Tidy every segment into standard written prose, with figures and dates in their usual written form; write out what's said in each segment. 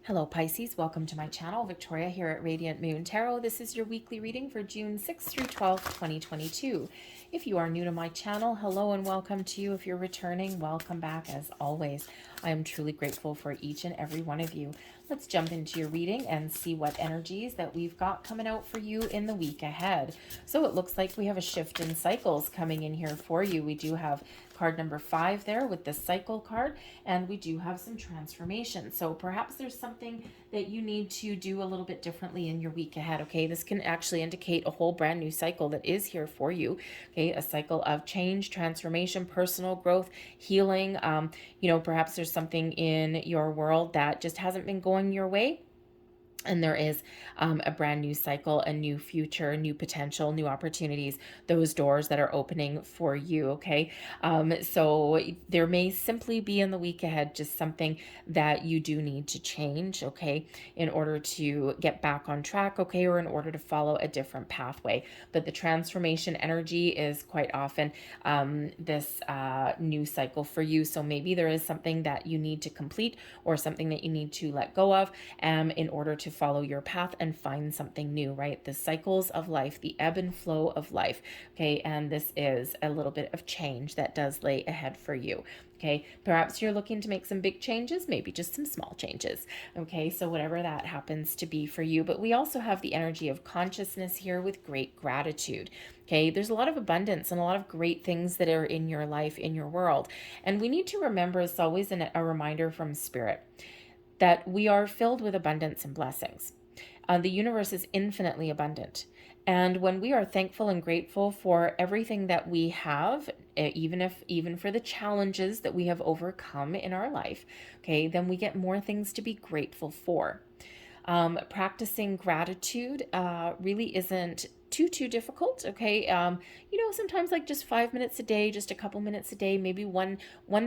Hello Pisces, welcome to my channel. Victoria here at Radiant Moon Tarot. This is your weekly reading for June 6th through 12th, 2022. If you are new to my channel, hello and welcome to you. If you're returning, welcome back as always. I am truly grateful for each and every one of you. Let's jump into your reading and see what energies that we've got coming out for you in the week ahead. So it looks like we have a shift in cycles coming in here for you. We do have card number 5 there with the cycle card, and we do have some transformation. So perhaps there's something that you need to do a little bit differently in your week ahead. Okay, this can actually indicate a whole brand new cycle that is here for you. Okay, a cycle of change, transformation, personal growth, healing. Perhaps there's something in your world that just hasn't been going your way. And there is a brand new cycle, a new future, new potential, new opportunities, those doors that are opening for you, okay? So there may simply be in the week ahead just something that you do need to change, okay, in order to get back on track, okay, or in order to follow a different pathway. But the transformation energy is quite often this new cycle for you. So maybe there is something that you need to complete or something that you need to let go of in order to follow your path and find something new, right? The cycles of life, the ebb and flow of life, okay? And this is a little bit of change that does lay ahead for you, okay? Perhaps you're looking to make some big changes, maybe just some small changes, okay? So whatever that happens to be for you. But we also have the energy of consciousness here with great gratitude, okay? There's a lot of abundance and a lot of great things that are in your life, in your world. And we need to remember, it's always a reminder from Spirit, that we are filled with abundance and blessings. The universe is infinitely abundant. And when we are thankful and grateful for everything that we have, even for the challenges that we have overcome in our life, okay, then we get more things to be grateful for. Practicing gratitude really isn't too difficult, okay? Sometimes like just 5 minutes a day, just a couple minutes a day, maybe one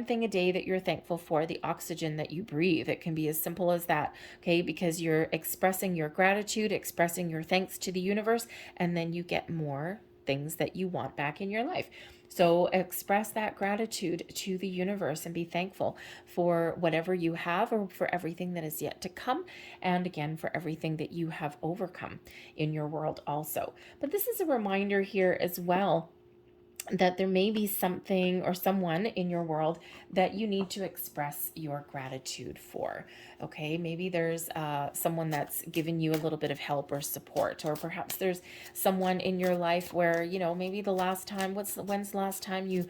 thing a day that you're thankful for, the oxygen that you breathe. It can be as simple as that, okay? Because you're expressing your gratitude, expressing your thanks to the universe, and then you get more things that you want back in your life. So express that gratitude to the universe and be thankful for whatever you have or for everything that is yet to come. And again, for everything that you have overcome in your world also. But this is a reminder here as well that there may be something or someone in your world that you need to express your gratitude for, okay? Maybe there's someone that's given you a little bit of help or support, or perhaps there's someone in your life where, maybe the last time, when's the last time you,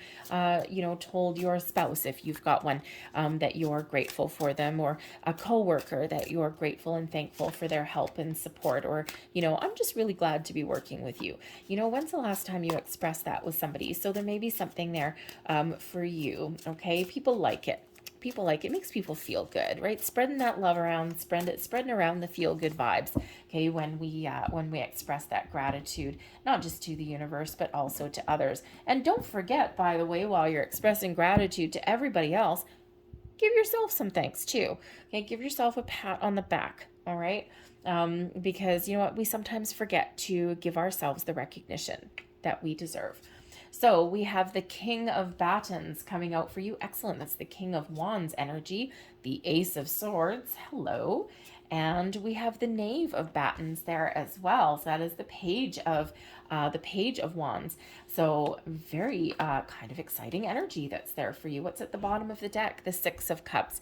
told your spouse, if you've got one, that you're grateful for them, or a coworker that you're grateful and thankful for their help and support, or, I'm just really glad to be working with you. When's the last time you expressed that with somebody? So there may be something there for you, okay? People like it. People like it. Makes people feel good, right? Spreading that love around, spreading around the feel good vibes, okay? When we express that gratitude, not just to the universe, but also to others. And don't forget, by the way, while you're expressing gratitude to everybody else, give yourself some thanks too, okay? Give yourself a pat on the back, all right? Because you know what? We sometimes forget to give ourselves the recognition that we deserve. So we have the King of Batons coming out for you. Excellent. That's the King of Wands energy, the Ace of Swords. Hello. And we have the Knave of Batons there as well. So that is the Page of Wands. So very kind of exciting energy that's there for you. What's at the bottom of the deck? The Six of Cups.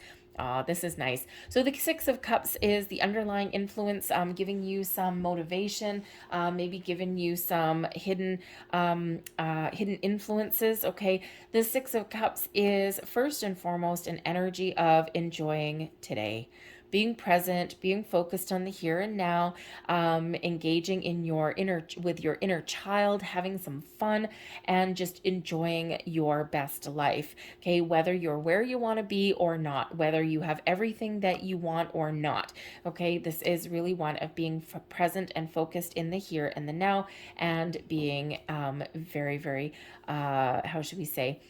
This is nice. So the Six of Cups is the underlying influence, giving you some motivation, maybe giving you some hidden influences, okay? The Six of Cups is first and foremost an energy of enjoying today, being present, being focused on the here and now, engaging in with your inner child, having some fun, and just enjoying your best life. Okay, whether you're where you want to be or not, whether you have everything that you want or not. Okay, this is really one of being present and focused in the here and the now, and being very, very, how should we say?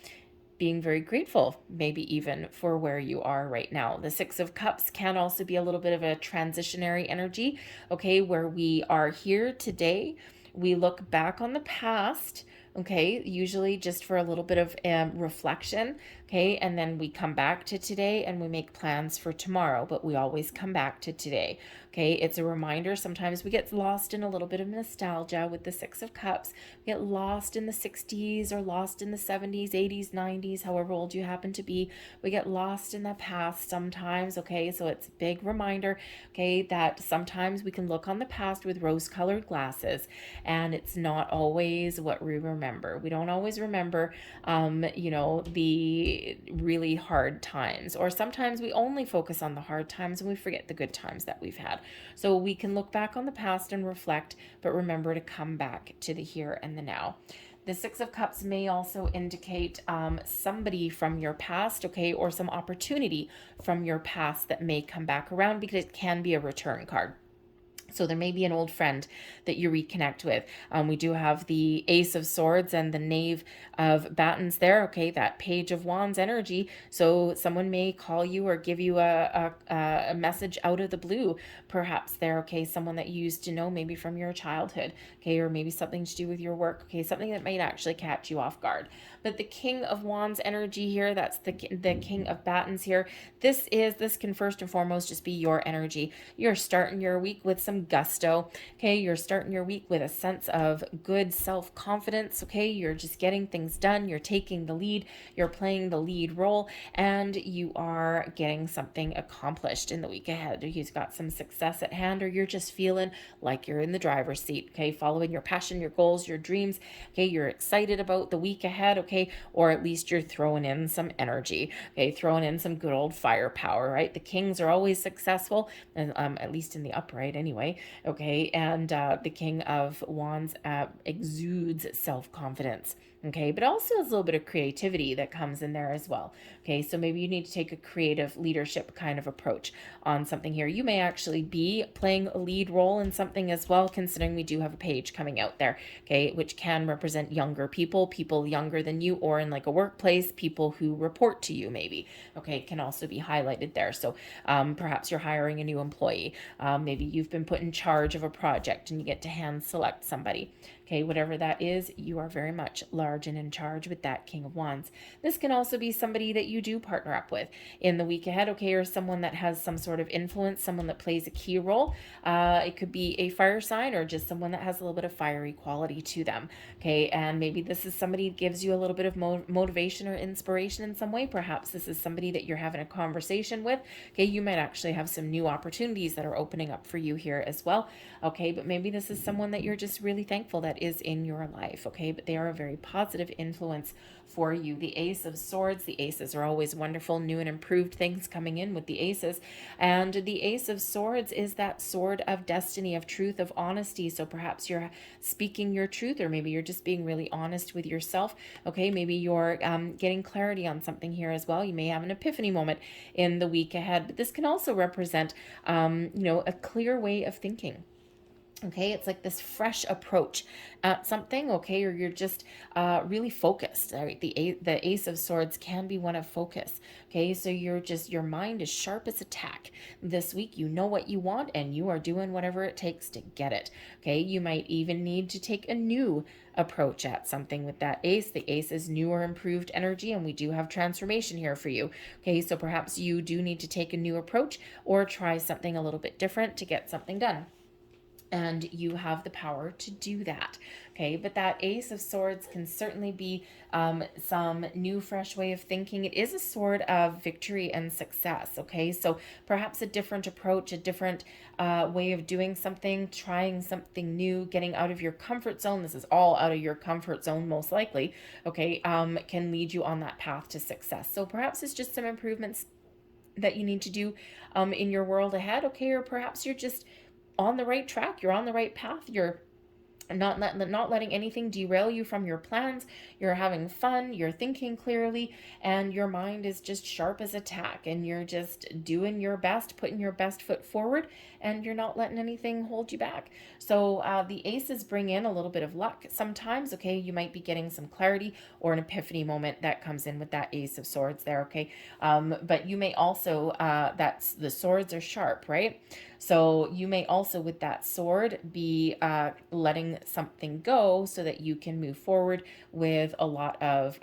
Being very grateful, maybe even for where you are right now. The Six of Cups can also be a little bit of a transitionary energy, okay, where we are here today. We look back on the past, okay, usually just for a little bit of reflection, okay, and then we come back to today and we make plans for tomorrow, but we always come back to today, okay. It's a reminder. Sometimes we get lost in a little bit of nostalgia with the Six of Cups. We get lost in the 60s or lost in the 70s, 80s, 90s, however old you happen to be. We get lost in the past sometimes, okay. So it's a big reminder, okay, that sometimes we can look on the past with rose-colored glasses, and it's not always what we remember. We don't always remember, the really hard times, or sometimes we only focus on the hard times and we forget the good times that we've had. So we can look back on the past and reflect, but remember to come back to the here and the now. The Six of Cups may also indicate somebody from your past, okay, or some opportunity from your past that may come back around, because it can be a return card. So there may be an old friend that you reconnect with. We do have the Ace of Swords and the Knave of Batons there, okay, that Page of Wands energy. So someone may call you or give you a message out of the blue, perhaps there, okay, someone that you used to know, maybe from your childhood, okay, or maybe something to do with your work, okay, something that might actually catch you off guard. But the King of Wands energy here, that's the King of Batons here. This can first and foremost just be your energy. You're starting your week with some gusto, okay. You're starting your week with a sense of good self-confidence, okay. You're just getting things done. You're taking the lead. You're playing the lead role, and you are getting something accomplished in the week ahead. You've got some success at hand, or you're just feeling like you're in the driver's seat, okay, following your passion, your goals, your dreams, okay. You're excited about the week ahead, okay, or at least you're throwing in some energy, okay, throwing in some good old firepower, right? The kings are always successful, and at least in the upright anyway, okay. And the King of Wands exudes self-confidence, okay, but also has a little bit of creativity that comes in there as well, okay. So maybe you need to take a creative leadership kind of approach on something here. You may actually be playing a lead role in something as well, considering we do have a page coming out there, okay, which can represent younger people younger than you, or in like a workplace, people who report to you maybe, okay, can also be highlighted there. So perhaps you're hiring a new employee, maybe you've been put in charge of a project and you get to hand select somebody, okay, whatever that is, you are very much large and in charge with that King of Wands. This can also be somebody that you do partner up with in the week ahead, okay, or someone that has some sort of influence, someone that plays a key role. It could be a fire sign, or just someone that has a little bit of fiery quality to them, okay. And maybe this is somebody that gives you a little bit of motivation or inspiration in some way. Perhaps this is somebody that you're having a conversation with, okay. You might actually have some new opportunities that are opening up for you here as well, okay. But maybe this is someone that you're just really thankful that is in your life, okay. But they are a very positive influence for you. The Ace of Swords, the aces are always wonderful, new and improved things coming in with the aces. And the Ace of Swords is that sword of destiny, of truth, of honesty. So perhaps you're speaking your truth, or maybe you're just being really honest with yourself, okay. Maybe you're getting clarity on something here as well. You may have an epiphany moment in the week ahead, but this can also represent a clear way of thinking, okay. It's like this fresh approach at something, okay, or you're just really focused, right? The Ace of Swords can be one of focus, okay. So your mind is sharp as a tack this week. You know what you want, and you are doing whatever it takes to get it, okay. You might even need to take a new approach at something with that ace. The ace is new or improved energy, and we do have transformation here for you, okay. So perhaps you do need to take a new approach or try something a little bit different to get something done, and you have the power to do that, okay. But that Ace of Swords can certainly be some new fresh way of thinking. It is a sword of victory and success, okay. So perhaps a different approach, a different way of doing something, trying something new, getting out of your comfort zone. This is all out of your comfort zone most likely, okay. Can lead you on that path to success. So perhaps it's just some improvements that you need to do in your world ahead, okay. Or perhaps you're just on the right track, you're on the right path, you're not letting anything derail you from your plans. You're having fun, you're thinking clearly, and your mind is just sharp as a tack, and you're just doing your best, putting your best foot forward, and you're not letting anything hold you back. So the aces bring in a little bit of luck sometimes, okay. You might be getting some clarity or an epiphany moment that comes in with that Ace of Swords there, okay. But you may also that's the swords are sharp, right? So you may also with that sword be letting letting something go so that you can move forward with a lot of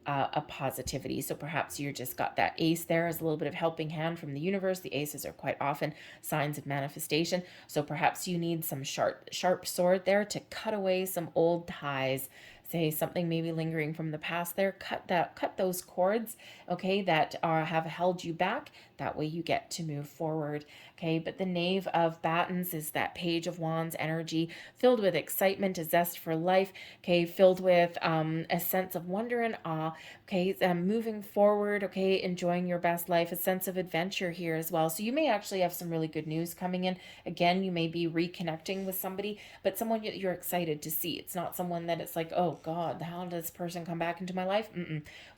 a positivity. So perhaps you just got that ace there as a little bit of helping hand from the universe. The aces are quite often signs of manifestation. So perhaps you need some sharp sword there to cut away some old ties. Say something maybe lingering from the past there, cut those cords, okay, that have held you back. That way you get to move forward. Okay, but the Knave of Batons is that Page of Wands energy, filled with excitement, a zest for life, okay, filled with a sense of wonder and awe, okay, moving forward, okay, enjoying your best life, a sense of adventure here as well. So you may actually have some really good news coming in. Again, you may be reconnecting with somebody, but someone you're excited to see. It's not someone that it's like, oh God, how does this person come back into my life?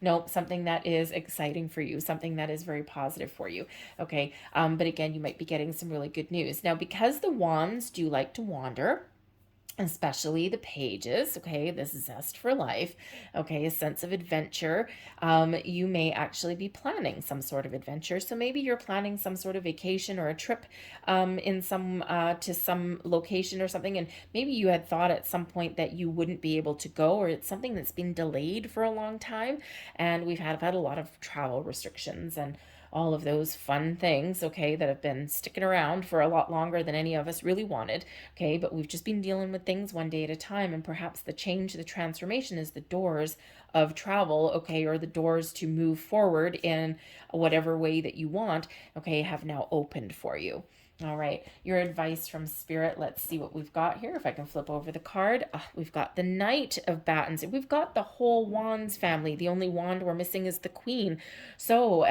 No, something that is exciting for you, something that is very positive for you, okay? But again, you might be getting some really good news. Now, because the wands do like to wander, especially the pages, okay, this is zest for life, okay, a sense of adventure. You may actually be planning some sort of adventure. So maybe you're planning some sort of vacation or a trip in some to some location or something, and maybe you had thought at some point that you wouldn't be able to go, or it's something that's been delayed for a long time, and we've had a lot of travel restrictions and all of those fun things, okay, that have been sticking around for a lot longer than any of us really wanted, okay, but we've just been dealing with things one day at a time, and perhaps the change, the transformation is the doors of travel, okay, or the doors to move forward in whatever way that you want, okay, have now opened for you. All right, your advice from Spirit. Let's see what we've got here. If I can flip over the card, we've got the Knight of Batons. We've got the whole Wands family. The only wand we're missing is the Queen. So,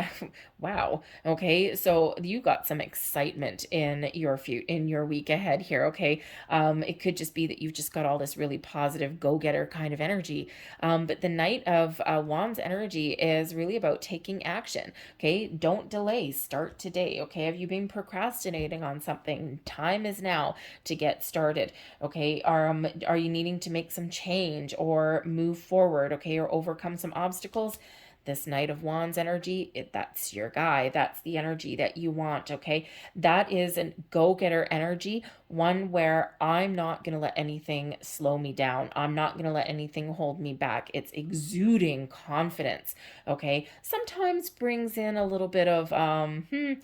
wow. Okay, so you got some excitement in your week ahead here. Okay, it could just be that you've just got all this really positive go-getter kind of energy. But the Knight of Wands energy is really about taking action. Okay, don't delay. Start today. Okay, have you been procrastinating on something? Time is now to get started. Okay, are you needing to make some change or move forward, okay, or overcome some obstacles? This Knight of Wands energy, that's your guy. That's the energy that you want, okay? That is a go-getter energy, one where I'm not going to let anything slow me down. I'm not going to let anything hold me back. It's exuding confidence, okay? Sometimes brings in a little bit of win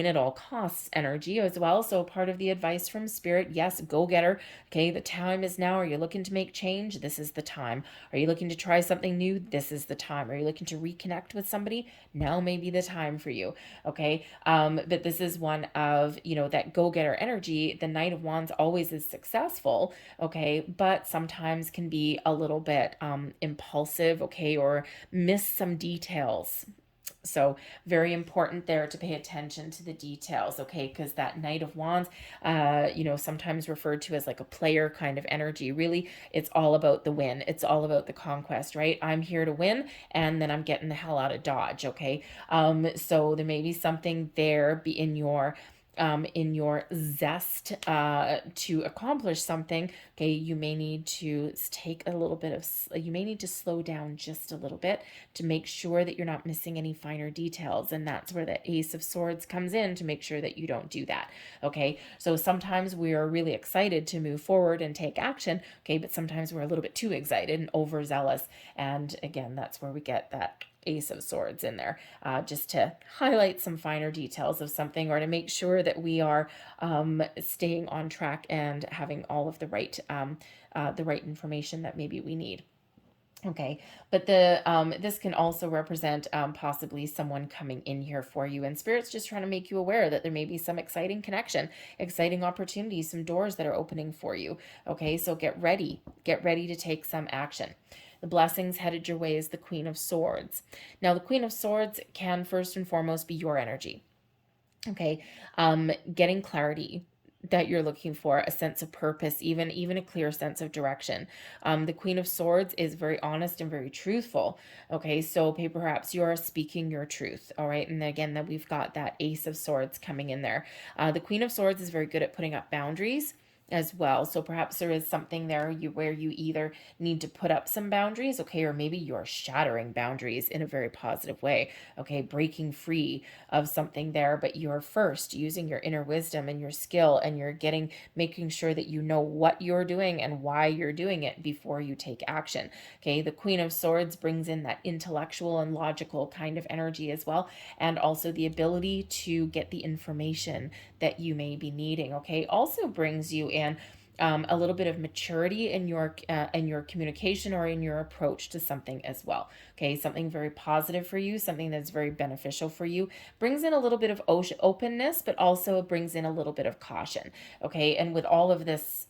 at all costs energy as well. So part of the advice from Spirit, yes, go-getter, okay? The time is now. Are you looking to make change? This is the time. Are you looking to try something new? This is the time. Are you looking to reconnect with somebody? Now may be the time for you, okay? But this is one of, that go-getter energy. The Knight of Wands always is successful, okay? But sometimes can be a little bit impulsive, okay? Or miss some details. So very important there to pay attention to the details, okay? Because that Knight of Wands, sometimes referred to as like a player kind of energy. Really, it's all about the win. It's all about the conquest, right? I'm here to win, and then I'm getting the hell out of Dodge, okay? So there may be something there be in your zest to accomplish something, okay, you may need to you may need to slow down just a little bit to make sure that you're not missing any finer details. And that's where the Ace of Swords comes in, to make sure that you don't do that, okay? So sometimes we are really excited to move forward and take action, okay, but sometimes we're a little bit too excited and overzealous. And again, that's where we get that Ace of Swords in there, just to highlight some finer details of something, or to make sure that we are staying on track and having all of the right information that maybe we need. Okay, but this can also represent possibly someone coming in here for you, and Spirit's just trying to make you aware that there may be some exciting connection, exciting opportunities, some doors that are opening for you. Okay, so get ready to take some action. The blessings headed your way is the Queen of Swords. Now, the Queen of Swords can first and foremost be your energy. Okay, getting clarity that you're looking for, a sense of purpose, even a clear sense of direction. The Queen of Swords is very honest and very truthful. Okay, so perhaps you're speaking your truth. All right, and again, that we've got that Ace of Swords coming in there. The Queen of Swords is very good at putting up boundaries. as well. So perhaps there is something there where you either need to put up some boundaries, okay, or maybe you're shattering boundaries in a very positive way, okay, breaking free of something there, but you're first using your inner wisdom and your skill, and you're making sure that you know what you're doing and why you're doing it before you take action. Okay, the Queen of Swords brings in that intellectual and logical kind of energy as well, and also the ability to get the information that you may be needing. Okay, also brings you in a little bit of maturity in your communication or in your approach to something as well. Okay, something very positive for you, something that's very beneficial for you, brings in a little bit of openness, but also brings in a little bit of caution. Okay, and with all of this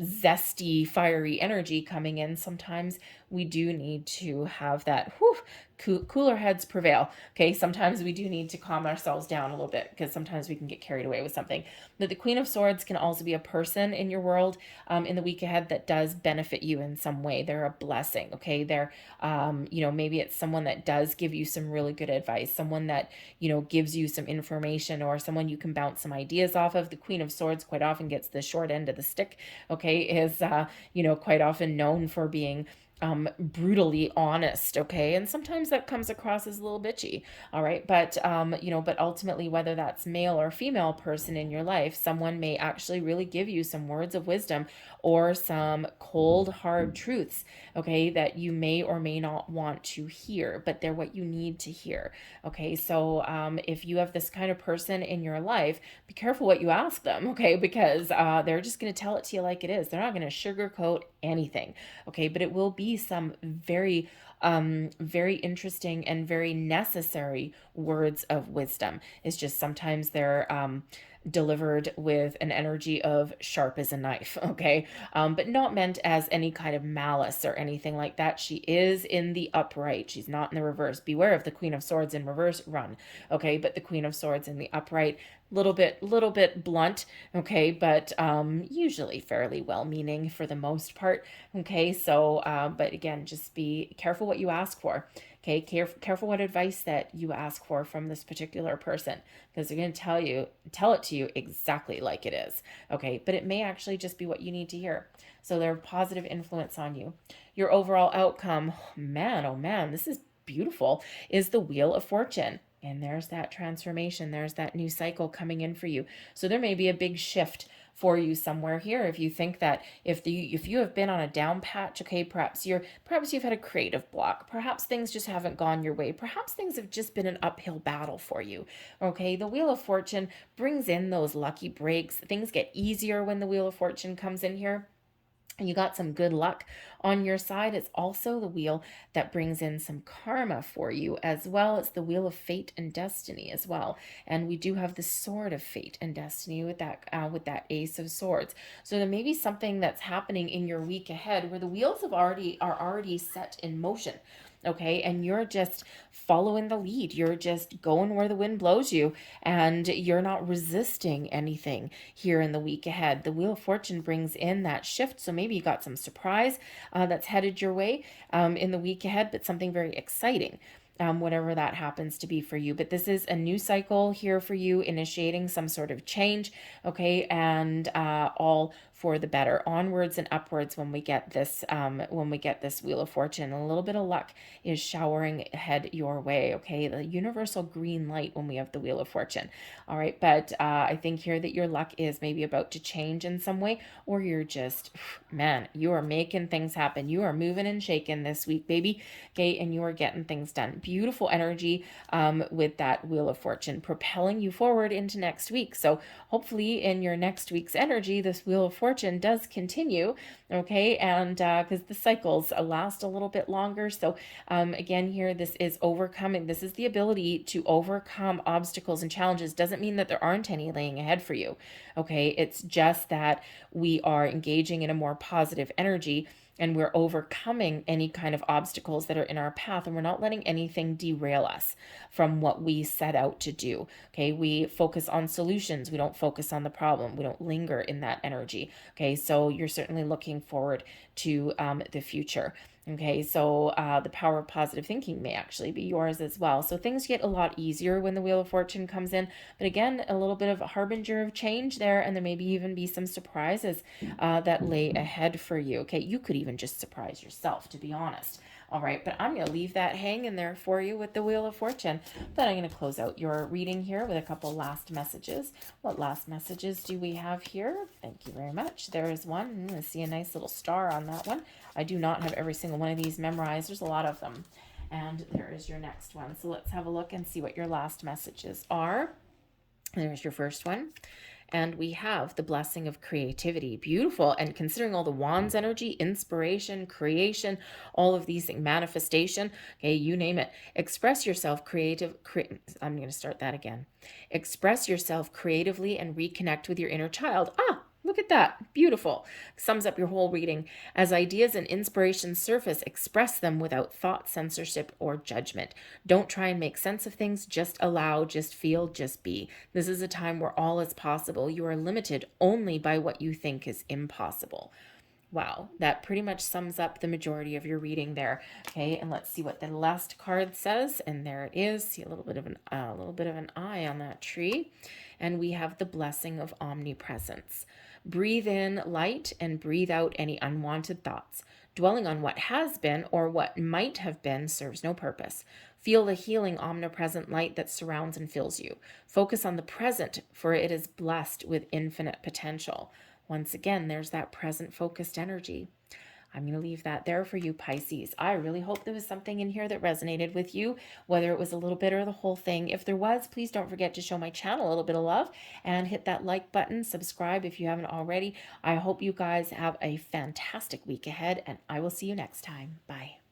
zesty, fiery energy coming in, sometimes we do need to have that cooler heads prevail. Okay, sometimes we do need to calm ourselves down a little bit, because sometimes we can get carried away with something. But the Queen of Swords can also be a person in your world in the week ahead that does benefit you in some way. They're a blessing. Okay, they're maybe it's someone that does give you some really good advice, someone that gives you some information, or someone you can bounce some ideas off of. The Queen of Swords quite often gets the short end of the stick. Okay, is quite often known for being brutally honest. Okay, and sometimes that comes across as a little bitchy. All right, but but ultimately, whether that's male or female person in your life, someone may actually really give you some words of wisdom or some cold hard truths, okay, that you may or may not want to hear, but they're what you need to hear. Okay, so if you have this kind of person in your life, be careful what you ask them. Okay, because they're just going to tell it to you like it is. They're not going to sugarcoat anything. Okay, but it will be some very interesting and very necessary words of wisdom. It's just sometimes they're delivered with an energy of sharp as a knife, okay? But not meant as any kind of malice or anything like that. She is in the upright. She's not in the reverse. Beware of the Queen of Swords in reverse, run, okay? But the Queen of Swords in the upright, little bit blunt, okay, but usually fairly well-meaning for the most part. Okay, so but again, just be careful what you ask for. Okay, careful what advice that you ask for from this particular person, because they're going to tell it to you exactly like it is. Okay, but it may actually just be what you need to hear. So they're a positive influence on you. Your overall outcome, oh man, this is beautiful, is the Wheel of Fortune. And there's that transformation. There's that new cycle coming in for you. So there may be a big shift for you somewhere here. If you think that if you have been on a down patch, okay, perhaps you've had a creative block. Perhaps things just haven't gone your way. Perhaps things have just been an uphill battle for you. Okay, the Wheel of Fortune brings in those lucky breaks. Things get easier when the Wheel of Fortune comes in here. You got some good luck on your side. It's also the wheel that brings in some karma for you as well. It's the Wheel of Fate and Destiny as well. And we do have the Sword of Fate and Destiny with that Ace of Swords. So there may be something that's happening in your week ahead where the wheels are already set in motion. Okay, and you're just following the lead. You're just going where the wind blows you, and you're not resisting anything here in the week ahead. The Wheel of Fortune brings in that shift, so maybe you got some surprise that's headed your way in the week ahead, but something very exciting. Whatever that happens to be for you. But this is a new cycle here for you, initiating some sort of change, okay, and all for the better. Onwards and upwards when we get this Wheel of Fortune. A little bit of luck is showering ahead your way, okay? The universal green light when we have the Wheel of Fortune. All right, but I think here that your luck is maybe about to change in some way, or you're just, man, you are making things happen. You are moving and shaking this week, baby, okay, and you are getting things done. Beautiful energy with that Wheel of Fortune propelling you forward into next week. So hopefully in your next week's energy, this Wheel of Fortune does continue, okay, and because the cycles last a little bit longer. So again here, this is overcoming. This is the ability to overcome obstacles and challenges. Doesn't mean that there aren't any laying ahead for you, okay? It's just that we are engaging in a more positive energy, and we're overcoming any kind of obstacles that are in our path, and we're not letting anything derail us from what we set out to do. Okay, we focus on solutions. We don't focus on the problem. We don't linger in that energy. Okay, so you're certainly looking forward to the future. Okay, so the power of positive thinking may actually be yours as well. So things get a lot easier when the Wheel of Fortune comes in. But again, a little bit of a harbinger of change there, and there maybe even be some surprises that lay ahead for you. Okay, you could even just surprise yourself, to be honest. All right, but I'm going to leave that hanging there for you with the Wheel of Fortune. But I'm going to close out your reading here with a couple last messages. What last messages do we have here? Thank you very much. There is one. I'm going to see a nice little star on that one. I do not have every single one of these memorized. There's a lot of them. And there is your next one. So let's have a look and see what your last messages are. There's your first one. And we have the blessing of creativity. Beautiful. And considering all the wands energy, inspiration, creation, all of these things, manifestation, okay, you name it. Express yourself I'm going to start that again. Express yourself creatively and reconnect with your inner child. Look at that. Beautiful. Sums up your whole reading. As ideas and inspiration surface, express them without thought, censorship, or judgment. Don't try and make sense of things. Just allow, just feel, just be. This is a time where all is possible. You are limited only by what you think is impossible. Wow, that pretty much sums up the majority of your reading there. Okay, and let's see what the last card says. And there it is. See a little bit of an eye on that tree. And we have the blessing of omnipresence. Breathe in light and breathe out any unwanted thoughts. Dwelling on what has been or what might have been serves no purpose. Feel the healing, omnipresent light that surrounds and fills you. Focus on the present, for it is blessed with infinite potential. Once again, there's that present focused energy. I'm going to leave that there for you, Pisces. I really hope there was something in here that resonated with you, whether it was a little bit or the whole thing. If there was, please don't forget to show my channel a little bit of love and hit that like button, subscribe if you haven't already. I hope you guys have a fantastic week ahead, and I will see you next time. Bye.